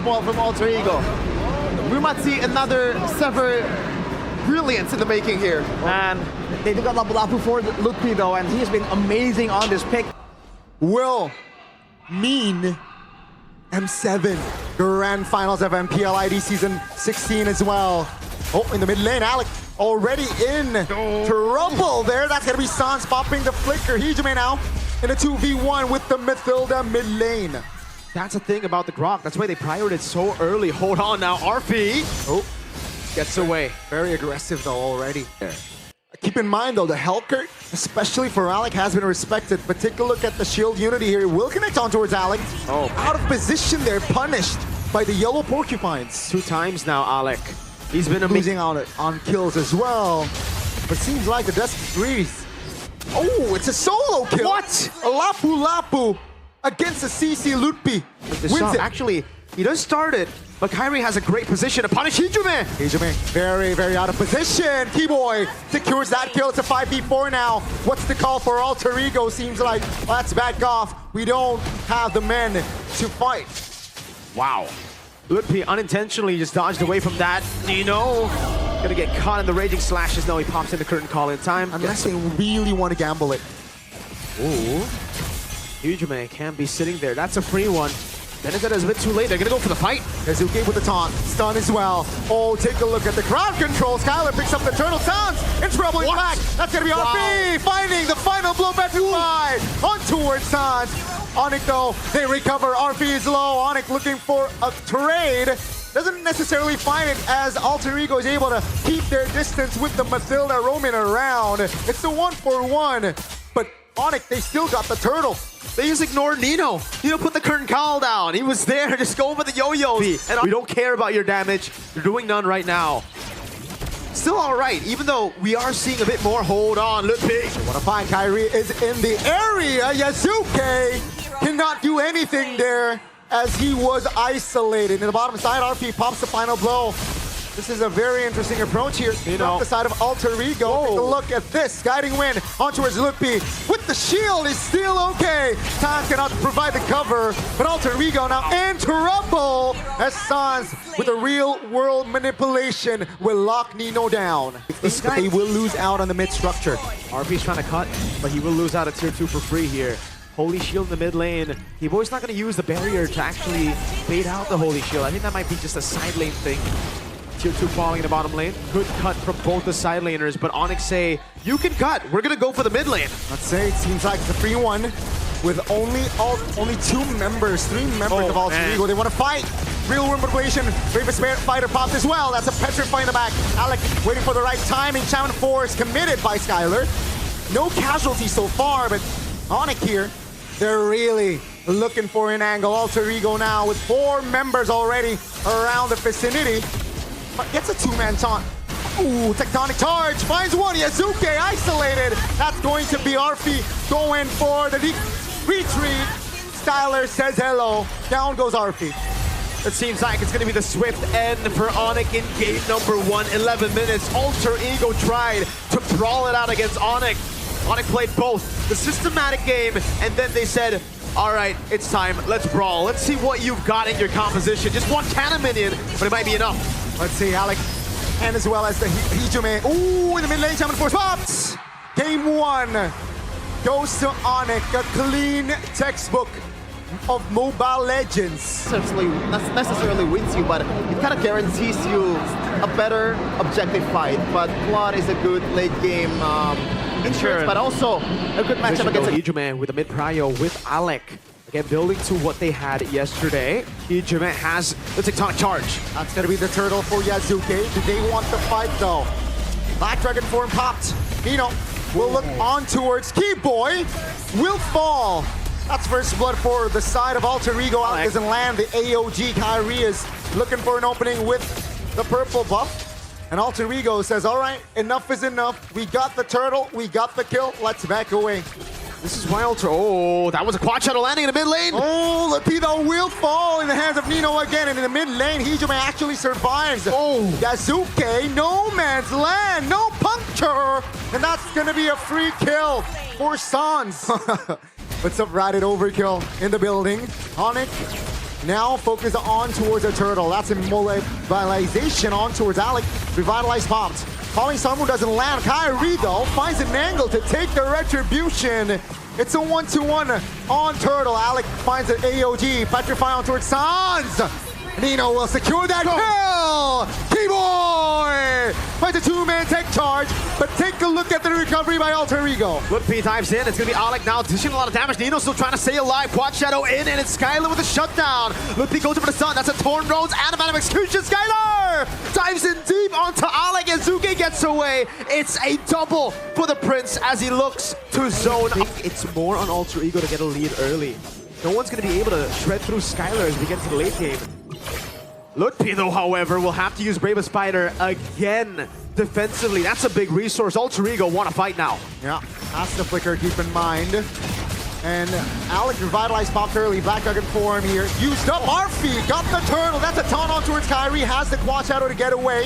ball from Alter Ego. We might see another Sever brilliance in the making here. And they do got Lapu Lapu for Lutfi though, and he has been amazing on this pick. Will mean M7 Grand Finals of MPL ID Season 16 as well. Oh, in the mid lane, Alec already in trouble there. That's gonna be Sans popping the flicker. Hijime now in a 2v1 with the Mathilda mid lane. That's the thing about the Grok. That's why they prioritized so early. Hold on now, RP. Oh, Gets away. very aggressive though already. Keep in mind though, the Helker, especially for Alec, has been respected. But take a look at the shield unity here. It will connect on towards Alec. Oh. Out of position there, punished by the yellow porcupines. 2 times now, Alec. He's been Losing amazing. out on kills as well. But seems like the Death Freeze. Oh, it's a solo kill. What? A Lapu Lapu against the CC Lutfi. Wins it. Actually, he does start it, but Kyrie has a great position to punish Hijime. Hijime, very, very out of position. T-Boy secures that kill. It's a 5v4 now. What's the call for Alter Ego? Seems like, let's back off. We don't have the men to fight. Wow. Lutfi unintentionally just dodged away from that. Nino gonna get caught in the raging slashes. No, he pops in the curtain call in time. Unless they really want to gamble it. Ooh. Hijime can't be sitting there. That's a free one. Benedetta is a bit too late. They're gonna go for the fight. Kazuki with the taunt. Stun as well. Oh, take a look at the crowd control. Skylar picks up the turtle. Sans in trouble. In fact, that's gonna be RP finding the final blow back to 5 on towards Sans. ONIC though, they recover. RP is low. ONIC looking for a trade. Doesn't necessarily find it as Alter Ego is able to keep their distance with the Mathilda roaming around. It's the 1-for-1, but ONIC, they still got the turtle. They just ignored Nino. Nino put the curtain call down. He was there. Just go for the yo-yos. And we don't care about your damage. You're doing none right now. Still all right, even though we are seeing a bit more. Hold on, Lutfi. What a find. Kyrie is in the area. Yasuke cannot do anything there as he was isolated. In the bottom side, RP pops the final blow. This is a very interesting approach here. From the side of Alter Ego. Take a look at this. Guiding win on towards Lutfi. With the shield is still okay. Sans cannot provide the cover, but Alter Ego now in trouble as Sans with a real world manipulation will lock Nino down. They will lose out on the mid structure. RP's trying to cut, but he will lose out a tier 2 for free here. Holy Shield in the mid lane. T-Boy's not going to use the barrier to actually bait out the Holy Shield. I think that might be just a side lane thing. Tier 2 falling in the bottom lane. Good cut from both the side laners, but ONIC say, you can cut. We're going to go for the mid lane. Let's say it seems like it's a 3-1 with only 3 members of Alter Ego. They want to fight. Real world manipulation. Bravest fighter popped as well. That's a petrify in the back. Alec waiting for the right timing. Shaman Force committed by Skylar. No casualties so far, but ONIC here, they're really looking for an angle. Alter Ego now with 4 members already around the vicinity. But gets a 2-man taunt. Ooh, tectonic charge, finds one, Yasuke isolated. That's going to be RP going for the retreat. Styler says hello, down goes RP. It seems like it's going to be the swift end for ONIC in game number 1. 11 minutes, Alter Ego tried to brawl it out against ONIC. ONIC played both, the systematic game, and then they said, all right, it's time, let's brawl. Let's see what you've got in your composition. Just one cannon minion, but it might be enough. Let's see, Alec, and as well as the Hijime. Ooh, in the mid lane, Shaman Force pops! Game 1 goes to ONIC, a clean textbook of Mobile Legends. Not necessarily wins you, but it kind of guarantees you a better objective fight. But Claude is a good late game insurance, but also a good matchup against Hijime with a mid prio with Alec. Again, building to what they had yesterday. Hijime has the tectonic charge. That's gonna be the turtle for Yasuke. Do they want the fight though? Black Dragon form popped. Nino will look on towards Keyboy. Will fall. That's first blood for the side of Alter Ego. Alec doesn't land. The AOG Kyrie is looking for an opening with the purple buff. And Alter Ego says, all right, enough is enough. We got the turtle, we got the kill, let's back away. This is why Alter, oh, that was a quad shuttle landing in the mid lane. Oh, Lapido will fall in the hands of Nino again. And in the mid lane, Hijime actually survives. Oh, Yasuke, no man's land, no puncture. And that's gonna be a free kill for Sans. What's up, Ratted Overkill in the building. ONIC Now focus on towards the turtle. That's immobilization on towards Alec. Revitalize popped. Falling Star Moon doesn't land. Kyrie though finds an angle to take the retribution. It's a 1-2-1 on turtle. Alec finds an AOG. Petrify on towards Sans. Nino will secure that kill! T-Boy! Finds a two-man tech charge, but take a look at the recovery by Alter Ego. Look-P dives in. It's going to be Alec now, dishing a lot of damage. Nino still trying to stay alive. Quad Shadow in, and it's Skylar with a shutdown. Look-P goes over the sun. That's a Torn Rhodes and a Man of Execution. Skylar dives in deep onto Alec, and Zuke gets away. It's a double for the Prince as he looks to zone. I think it's more on Alter Ego to get a lead early. No one's going to be able to shred through Skylar as we get into the late game. Look-P though, however, will have to use Brave Spider again defensively. That's a big resource. Alter Ego want to fight now. Yeah, that's the flicker, keep in mind. And Alec revitalized popped early. Black Dragon form here. Used up Murphy, got the turtle. That's a taunt on towards Kyrie. Has the Quad Shadow to get away.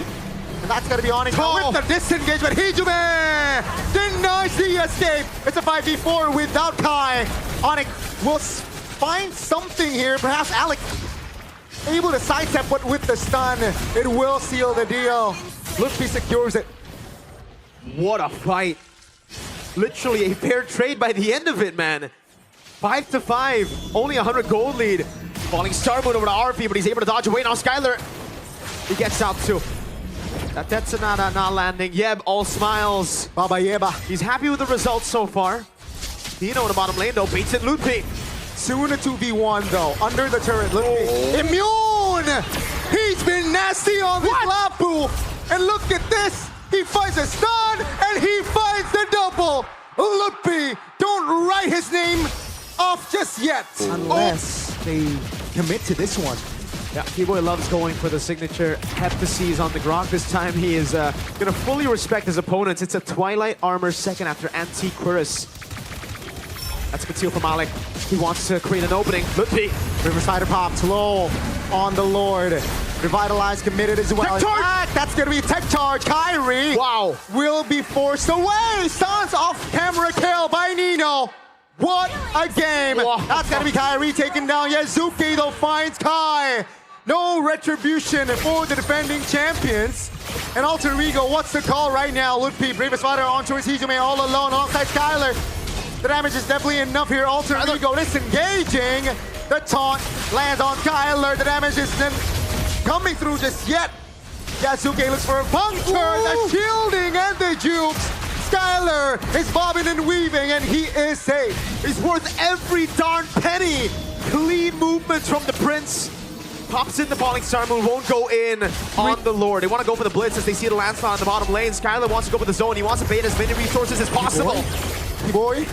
And that's going to be ONIC with the disengagement. Hijume denies the escape. It's a 5v4 without Kai. ONIC will find something here. Perhaps Alec able to sidestep, but with the stun, it will seal the deal. Look-P secures it. What a fight. Literally a fair trade by the end of it, man. 5-5, only 100 gold lead. Falling Star Moon over to RP, but he's able to dodge away. Now Skylar, he gets out too. That Tetsunada not landing. Yeb, all smiles. Baba Yeba. He's happy with the results so far. Dino in the bottom lane though, baits in Loot-P. Soon a 2v1 though, under the turret. Immune! He's been nasty on this Lapu. And look at this. He finds a stun and he finds the double. Loot-P, don't write his name off just yet. Unless they commit to this one. Yeah, T-Boy loves going for the signature Heptases on the Grok. This time he is going to fully respect his opponents. It's a Twilight Armor second after Antique Cuirass. That's a good steal from Alec. He wants to create an opening. Loot-P. Riverside popped low on the Lord. Revitalize committed as well. Tech charge! That's going to be a tech charge. Kyrie will be forced away. Sans off camera kill by Nino. What a game. Wow. That's going to be Kyrie taken down. Yazuki though finds Kai. No retribution for the defending champions. And Alter Ego, what's the call right now? Loot-P, Bravest Fighter on towards Hijume all alone alongside Skylar. The damage is definitely enough here. Alter Ego disengaging. The taunt lands on Kylar. The damage isn't coming through just yet. Yasuke looks for a puncture. The shielding and the jukes. Skylar is bobbing and weaving, and he is safe. He's worth every darn penny. Clean movements from the Prince. Pops in the Falling Star Moon, won't go in on the Lord. They want to go for the Blitz as they see the landslide on the bottom lane. Skylar wants to go for the zone. He wants to bait as many resources as possible. T-Boy.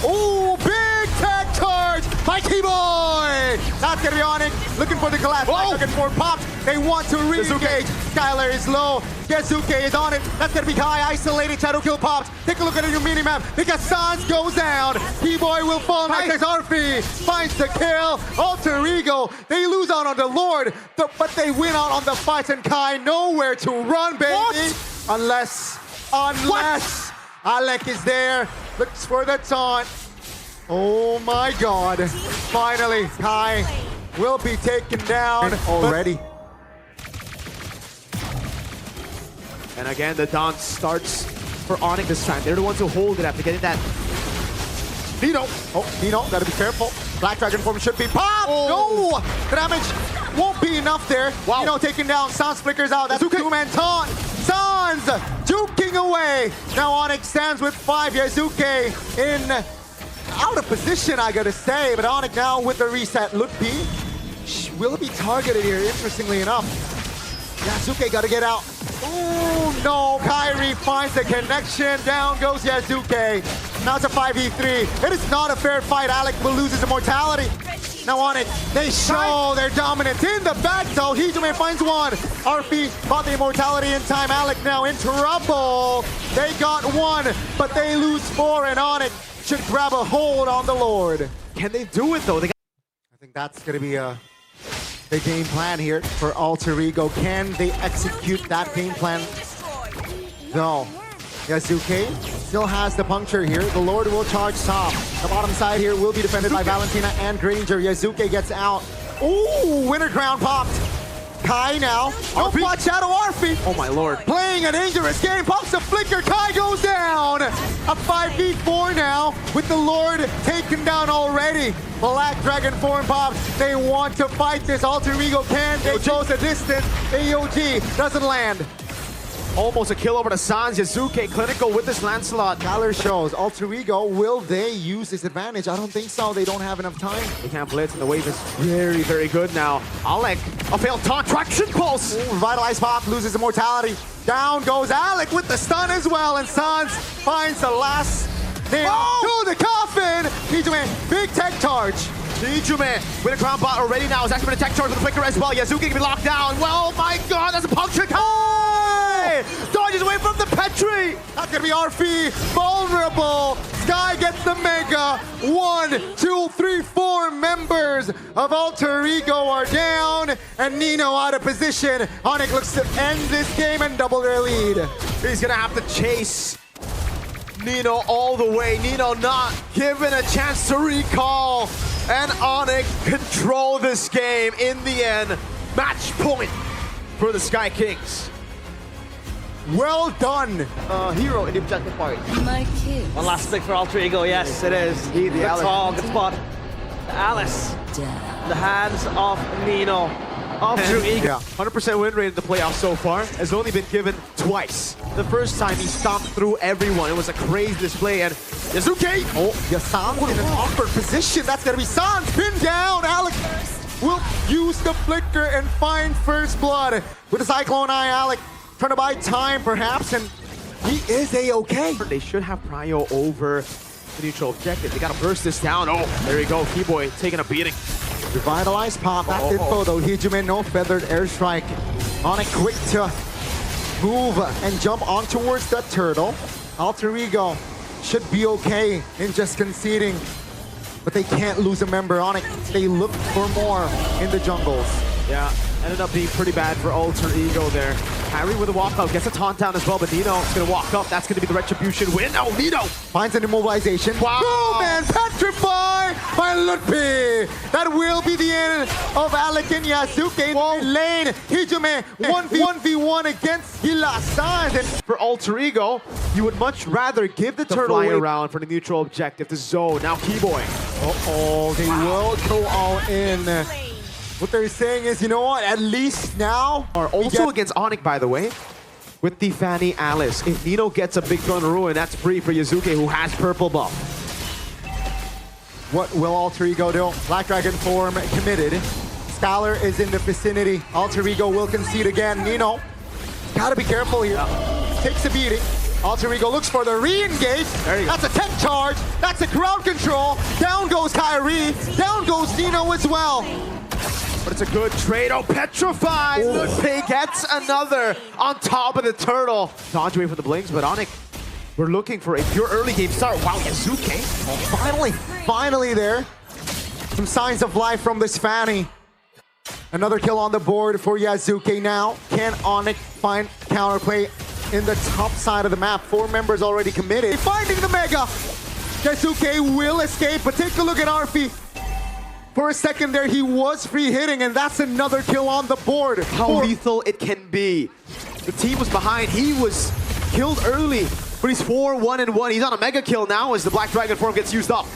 Oh, big tag charge by T-Boy. That's going to be ONIC. Looking for the collapse. Looking for pops. They want to re-engage. Skylar is low. Yazuke is on it. That's going to be high. Isolated. Shadow kill pops. Take a look at your mini-map. Because Sans goes down. T-Boy will fall. Nice. RP finds the kill. Alter Ego. They lose out on the Lord, but they win out on the fights. And Kai nowhere to run, baby. What? Unless Alec is there. Looks for the taunt. Oh my God. Finally, Kai will be taken down already. And again, the dance starts for ONIC this time. They're the ones who hold it after getting that. Nino. Oh, Nino, gotta be careful. Black Dragon form should be popped. No! The damage won't be enough there. Wow. Nino taken down. Sans flickers out. That's a two-man taunt. Sans juking away. Now ONIC stands with 5. Yazuke in out of position, I gotta say. But ONIC now with the reset. Loot-P will be targeted here, interestingly enough. Yazuke gotta get out. Oh no, Kyrie finds the connection. Down goes Yazuke. Now it's a 5v3. It is not a fair fight. Alec will lose his immortality. Now ONIC, they show their dominance in the back though. Hijume finds one. RP bought the immortality in time. Alec now in trouble. They got one, but they lose 4, and ONIC should grab a hold on the Lord. Can they do it though? I think that's gonna be the game plan here for Alter Ego. Can they execute that game plan? No. Yazuke still has the puncture here. The Lord will charge top. The bottom side here will be defended by Valentina and Granger. Yazuke gets out. Ooh, winner crown popped. Kai now. Oh, watch out of Arfi. Oh my lord. Playing a dangerous game. Pops a flicker. Kai goes down. A 5v4 now with the Lord taken down already. Black Dragon form pops. They want to fight this. Alter Ego can. They close a distance. AOG doesn't land. Almost a kill over to Sans. Yasuke clinical with this Lancelot. Tyler shows Alter Ego. Will they use this advantage? I don't think so. They don't have enough time. They can't blitz, and the wave is very, very good now. Alec, a failed taunt, traction pulse. Ooh, revitalized pop, loses immortality. Down goes Alec with the stun as well, and Sans finds the last nail to the coffin. Nijume, big tech charge. Nijume with a crown bot already now. Is actually going to tech charge with the flicker as well. Yasuke can be locked down. Well, my god, that's a puncture. Dodges away from the Petri. That's gonna be Arfi, vulnerable. Sky gets the mega. 1, 2, 3, 4 members of Alter Ego are down, and Nino out of position. ONIC looks to end this game and double their lead. He's gonna have to chase Nino all the way. Nino not given a chance to recall, and ONIC control this game in the end. Match point for the Sky Kings. Well done. Hero in the objective part. My kids. One last pick for Alter Ego. Yes, it is. He, the Good Alice. call, good spot. Alice. The hands of Nino. Alter Ego. Yeah. 100% win rate in the playoffs so far. Has only been given twice. The first time he stomped through everyone. It was a crazy display, and Yasuke. Oh, Yasan in an awkward position. That's gonna be Sans pinned down. Alec will use the flicker and find first blood with the Cyclone Eye. Alec trying to buy time perhaps, and he is a-okay. They should have prio over the neutral objective. They gotta burst this down. Oh, there you go. Keyboy taking a beating. Revitalized pop. That's info though. Hijume, no feathered airstrike. ONIC quick to move and jump on towards the turtle. Alter Ego should be okay in just conceding, but they can't lose a member. ONIC, they look for more in the jungles. Yeah, ended up being pretty bad for Alter Ego there. Harry with a walkout, gets a taunt down as well, but Nino is going to walk up. That's going to be the retribution win. Oh, Nino! Finds an immobilization. Wow. Boom, and petrified by Lutpi. That will be the end of Alec and Yasuke in the lane. Hijume 1v1 against Hilasan. And For Alter Ego, you would much rather give the turtle fly around for the neutral objective, the zone. Now Keyboy. uh-oh, they will go all in. What they're saying is, you know what, at least now... Are also against ONIC, by the way, with the Fanny Alice. If Nino gets a big Throne of Ruin, that's free for Yasuke, who has purple buff. What will Alter Ego do? Black Dragon form committed. Skylar is in the vicinity. Alter Ego will concede again. Nino, gotta be careful here. Takes a beating. Alter Ego looks for the re-engage. There you go. That's a tech charge. That's a crowd control. Down goes Kyrie. Down goes Nino as well. But it's a good trade. Oh, petrified! Lutpi gets another on top of the turtle. Dodge away from the blinks, but ONIC, we're looking for a pure early game start. Wow, Yasuke. Finally there. Some signs of life from this Fanny. Another kill on the board for Yasuke now. Can ONIC find counterplay in the top side of the map? 4 members already committed. Finding the mega. Yasuke will escape, but take a look at Arfi. For a second there, he was free hitting, and that's another kill on the board. How lethal it can be. The team was behind. He was killed early, but he's 4-1-1. He's on a mega kill now as the Black Dragon form gets used up.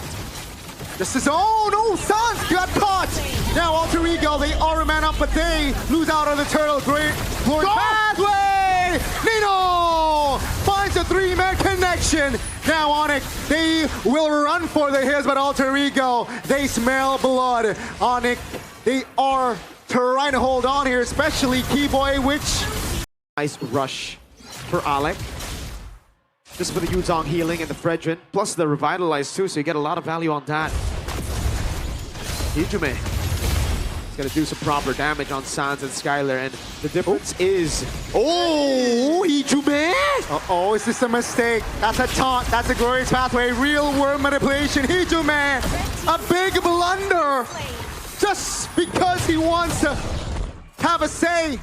This is, oh no, Sans got caught. Now Alter Ego, they are a man up, but they lose out on the turtle. Great Lord pathway. Nino finds a 3-man connection. Now ONIC, they will run for the hills, but Alter Ego, they smell blood. ONIC, they are trying to hold on here, especially Keyboy, which... Nice rush for Alec. Just for the Yuzong healing and the Fredrin, plus the Revitalize too, so you get a lot of value on that. Hijume is going to do some proper damage on Sans and Skylar, and the difference is... Oh, Hijume! Uh-oh, is this a mistake? That's a taunt, that's a glorious pathway, real world manipulation. Hijume, a big blunder, just because he wants to have a say.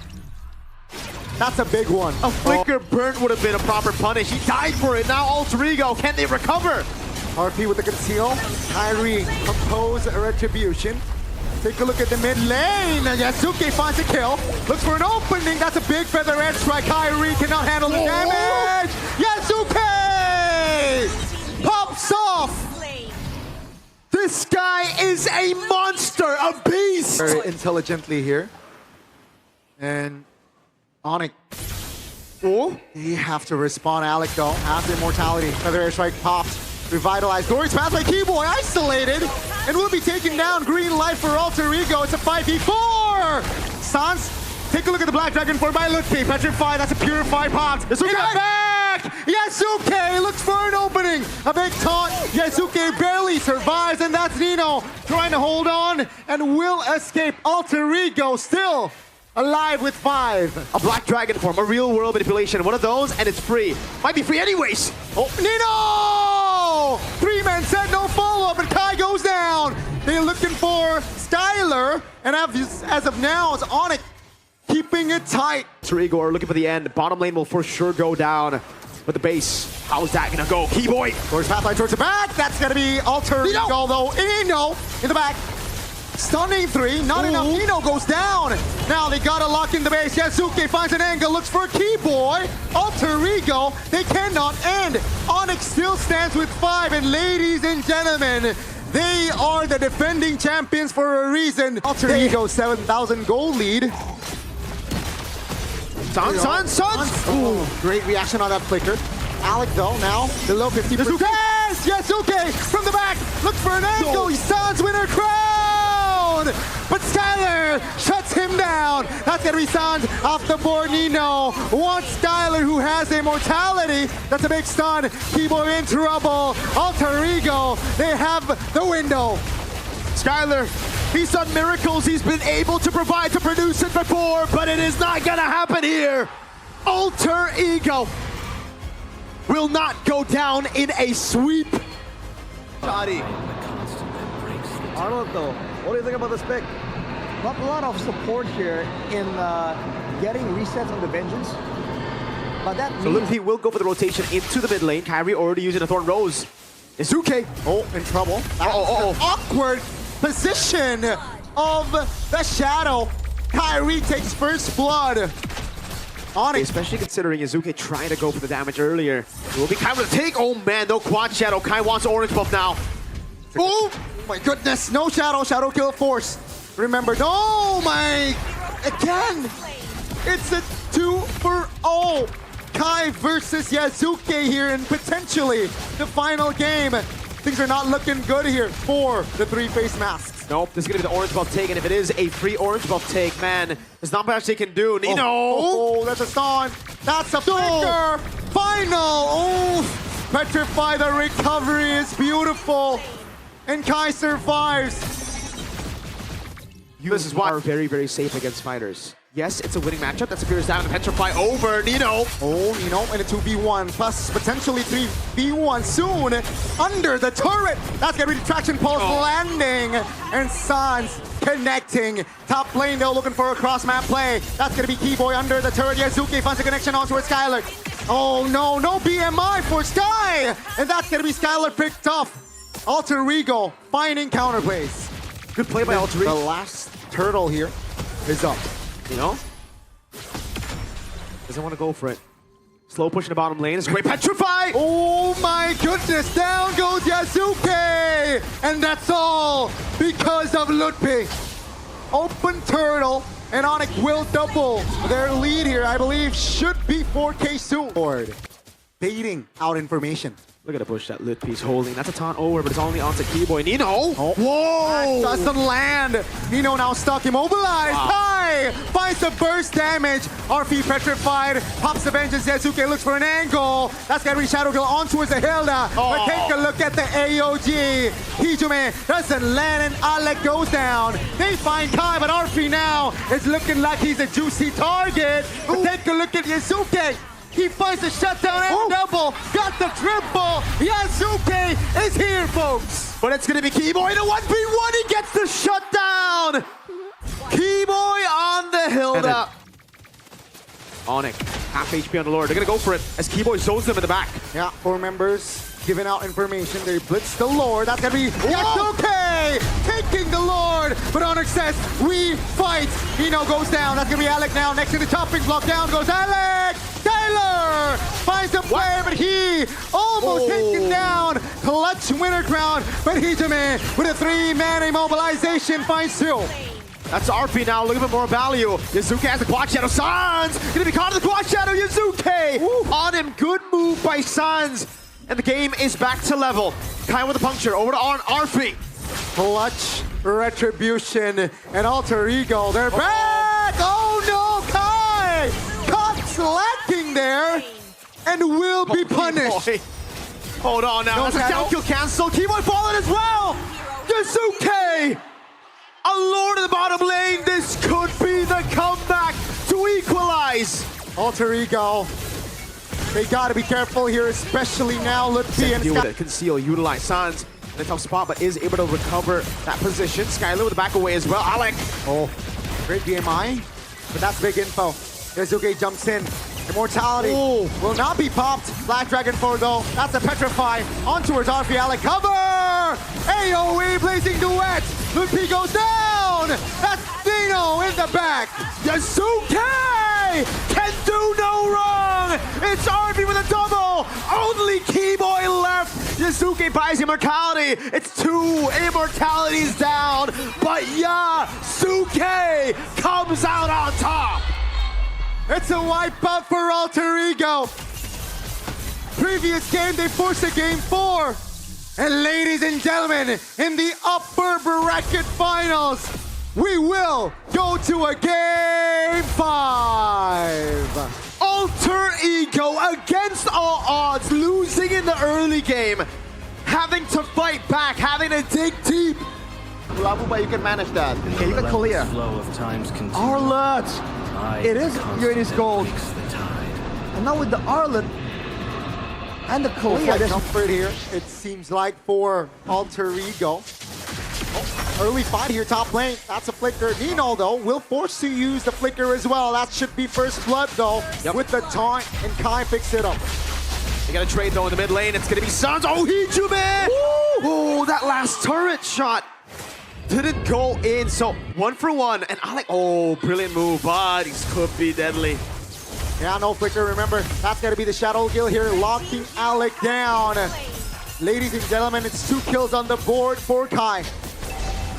That's a big one. A flicker burn would have been a proper punish. He died for it. Now Alter Ego, can they recover? RP with the conceal. Kyrie compose a retribution. Take a look at the mid lane. Yasuke finds a kill. Looks for an opening. That's a big feather edge strike. Kyrie cannot handle the damage. Yasuke pops off. This guy is a monster, a beast! Very intelligently here. And ONIC. Oh, they have to respond. Alec though has the immortality. Feather airstrike popped. Revitalized. Glorious pass by Keyboy, isolated, and will be taken down. Green light for Alter Ego. It's a 5v4. Sans, take a look at the Black Dragon for by Lutfi. Petrify, that's a purified popped. Yasuke back! Yasuke looks for an opening. A big taunt. Yasuke barely survives, and that's Nino trying to hold on and will escape. Alter Ego still alive with 5. A Black Dragon form, a real world manipulation. One of those, and it's free. Might be free anyways. Oh, Nino! 3-man set, no follow-up, and Kai goes down. They're looking for Skylar, and as of now, it's ONIC keeping it tight. Alter Ego are looking for the end. Bottom lane will for sure go down. But the base, how's that gonna go? Keyboy! Towards pathline towards the back. That's gonna be Alter Ego, though. Ino in the back. Stunning 3, not enough. Ino goes down. Now they gotta lock in the base. Yasuke finds an angle, looks for Keyboy. Alter Ego, they cannot end. ONIC still stands with 5, and ladies and gentlemen, they are the defending champions for a reason. Alter Ego 7,000 gold lead. Sans! Ooh, great reaction on that flicker. Alec though, now below 50%. Yasuke from the back, looks for an angle. Sans winner crown! But Skylar shuts him down. That's gonna be Sans off the board. Nino wants Skylar, who has immortality. That's a big stun. Keyboy in trouble. Alter Ego, they have the window. Skylar, he's done miracles. He's been able to provide, to produce it before, but it is not gonna happen here. Alter Ego will not go down in a sweep. Shadi. Arnold though, what do you think about this pick? Not a lot of support here in getting resets on the Vengeance. But that So Lutfi will go for the rotation into the mid lane. Kyrie already using a Thorn Rose. Izuke. Oh, in trouble. Awkward position of the Shadow. Kyrie takes first blood. ONIC. Especially considering Izuke trying to go for the damage earlier. It will be Kai with a take. Oh man, no quad shadow. Kai wants orange buff now. Oh my goodness, no shadow. Shadow kill force. Remember, oh my, again. It's a 2-for-0. Kai versus Yasuke here, and potentially the final game. Things are not looking good here for the 3-face masks. Nope, this is gonna be the orange buff take, and if it is a free orange buff take, man, there's not much they can do. Nino! Oh, that's a stun. That's a flicker. Final. Oh, Petrify, the recovery is beautiful. And Kai survives. This is why we're very, very safe against fighters. Yes, it's a winning matchup. That's a fierce down to Petrify over Nino. Oh, Nino in a 2v1, plus potentially 3v1 soon. Under the turret. That's gonna be the traction pulse landing. And Sans connecting. Top lane, they're looking for a cross-map play. That's gonna be Keyboy under the turret. Yasuke finds a connection onto it, Skylar. Oh no, no BMI for Sky! And that's gonna be Skylar picked off. Alter Ego finding counterplays. Good play by Alter Ego. The last turtle here is up. You know? Doesn't want to go for it. Slow push in the bottom lane. It's great. Petrify! Oh my goodness, down goes Yasuke! And that's all because of Lutfi. Open turtle, and ONIC will double their lead here. I believe should be 4K soon. Board. Baiting out information. Look at the push that Lutfi's holding. That's a taunt over, but it's only onto Keyboy. Nino! Oh. Whoa! That doesn't land. Nino now stuck, immobilized. Kai finds the burst damage. RP petrified. Pops the Vengeance. Yasuke looks for an angle. That's gonna be Shadow Kill on towards the Hilda. But take a look at the AOG. Hijume doesn't land, and Alec goes down. They find Kai, but RP now is looking like he's a juicy target. But take a look at Yasuke. He finds the shutdown and double. Got the triple. Yasuke is here, folks. But it's gonna be Keyboy in a 1v1. He gets the shutdown. Keyboy on the Hilda. ONIC, half HP on the Lord. They're gonna go for it as Keyboy zones them in the back. Yeah, 4 members giving out information. They blitz the Lord. That's gonna be Yasuke taking the Lord. But ONIC says, we fight. Nino goes down. That's gonna be Alec now. Next to the chopping block. Down goes Alec. Tyler finds a player, but he almost taken down. Clutch winner crown, but Hijime with a 3-man immobilization finds 2. That's RP now, looking for more value. Yazuke has the quad shadow. Sans gonna be caught in the quad shadow. Yazuke on him. Good move by Sans. And the game is back to level. Kai with a puncture over to RP. Clutch, Retribution, and Alter Ego. They're back! Oh no, Kai! Caught slacking there and will be punished. Boy. Hold on now. No That's shadow. a down kill cancel. Keyboy falling as well. Yazuke! A lord of the bottom lane. This could be the comeback to equalize. Alter Ego. They gotta be careful here, especially now. Lutfi and Deal with Sky. it. Conceal, utilize Sans in a tough spot, but is able to recover that position. Skyler with the back away as well. Alec. Oh, great BMI, but that's big info. Yazuke jumps in. Immortality will not be popped. Black Dragon 4 though. That's a petrify. On towards RP. Alec. Cover! AoE blazing duet. Lutfi goes down. That's Dino in the back. Yazuke can do no wrong. It's RP with a double. Only Keyboy left. Yazuke buys immortality. It's 2 immortalities down, but Yasuke comes out on top. It's a wipeout for Alter Ego. Previous game, they forced a game 4. And ladies and gentlemen, in the upper bracket finals, we will go to a game 5. Alter Ego against all odds, losing in the early game, having to fight back, having to dig deep. Labuba, you can manage that. Okay, you got Kalia. Flow of times continues. Arlet! It is Uranus Gold. And now with the Arlet and the Kalia, Like there's comfort here, it seems like, for Alter Ego. Early fight here, top lane. That's a flicker. Nino, though, will force to use the flicker as well. That should be first blood, though, with the taunt, and Kai picks it up. They got a trade, though, in the mid lane. It's going to be Sans. Oh, Hijime! Oh, that last turret shot didn't go in. So 1 for 1. And Alec, oh, brilliant move, but he could be deadly. Yeah, no flicker. Remember, that's got to be the Shadow Kill here, locking Alec down. Ladies and gentlemen, it's 2 kills on the board for Kai.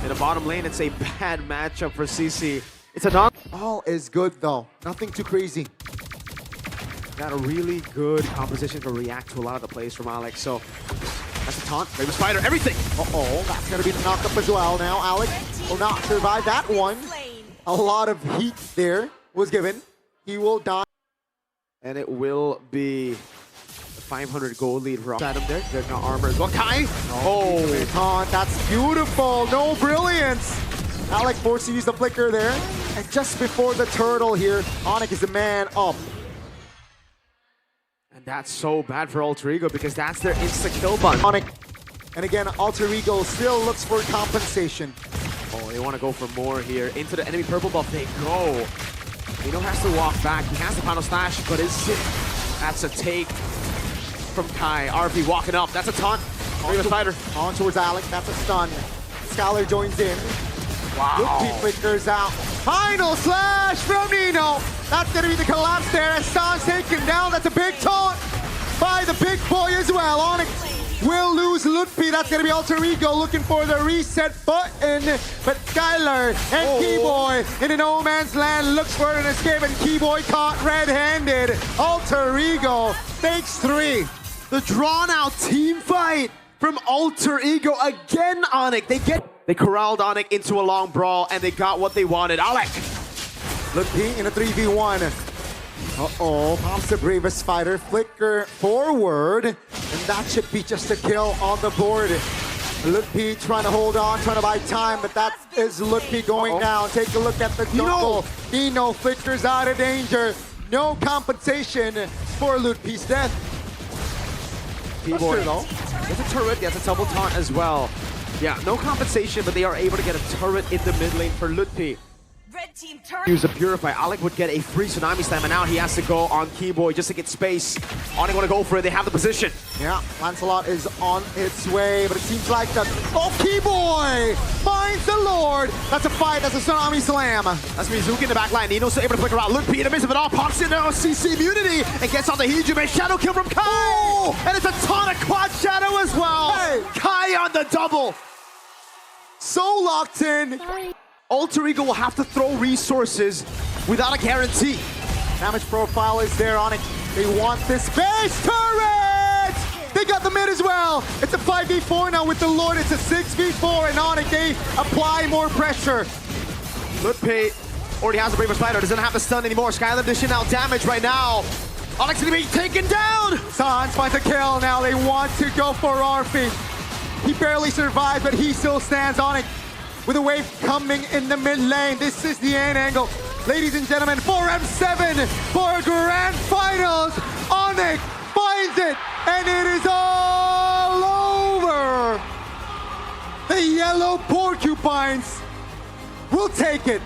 In the bottom lane, it's a bad matchup for CC. It's a non. All is good, though. Nothing too crazy. Got a really good composition to react to a lot of the plays from Alex. So that's a taunt. Raven Spider, everything. Uh-oh, that's going to be the knock-up as well. Now, Alec will not survive that one. A lot of heat there was given. He will die. And it will be the 500 gold lead for Adam there. There's no armor as well. Kai! Oh! Taunt, that's beautiful. No brilliance. Alec forced to use the flicker there. And just before the turtle here, ONIC is the man up. And that's so bad for Alter Ego because that's their insta-kill button. ONIC. And again, Alter Ego still looks for compensation. Oh, they want to go for more here. Into the enemy purple buff they go. Nino has to walk back. He has the final slash, but that's a take from Kai. RP walking up. That's a taunt. Raven Spider. On towards Alec. That's a stun. Skylar joins in. Wow. Lutfi flickers out. Final slash from Nino. That's going to be the collapse there as Stan's taken down. That's a big taunt by the big boy as well. ONIC will lose Lutfi. That's going to be Alter Ego looking for the reset button. But Skylar and Keyboy in a no man's land looks for an escape, and Keyboy caught red-handed. Alter Ego takes 3. The drawn-out team fight from Alter Ego again. ONIC. They corralled ONIC into a long brawl, and they got what they wanted. Alec. Lutfi in a 3v1. Uh-oh, pops the bravest fighter. Flicker forward, and that should be just a kill on the board. Lutfi trying to hold on, trying to buy time, but that is Lutfi going down. Take a look at the jungle. Nino flickers out of danger. No compensation for Lutfi's death. Keyboard though. Gets a turret, gets a double taunt as well. Yeah, no compensation, but they are able to get a turret in the mid lane for Lutfi. Red team turn. Use a Purify. Alec would get a free Tsunami Slam, and now he has to go on Keyboy just to get space. ONIC want to go for it. They have the position. Yeah, Lancelot is on its way, but it seems like the... Oh, Keyboy finds the Lord. That's a fight. That's a Tsunami Slam. That's Mizuki in the back line. Nino's able to flicker out. Look, in the midst of it all, pops in there on CC immunity and gets on the Hijime. Shadow kill from Kai. Oh! And it's a ton of quad shadow as well. Hey. Kai on the double. So locked in. Alter Ego will have to throw resources without a guarantee. Damage profile is there on it. They want this base turret! They got the mid as well. It's a 5v4 now with the Lord. It's a 6v4, and ONIC, they apply more pressure. Lutpe already has the Braver Spider. Doesn't have the stun anymore. Skylar dishing out damage right now. ONIC's gonna be taken down. Sans finds a kill now. They want to go for Arfi. He barely survived, but he still stands. ONIC with a wave coming in the mid lane. This is the end angle. Ladies and gentlemen, 4M7 for Grand Finals. ONIC finds it, and it is all over. The yellow porcupines will take it.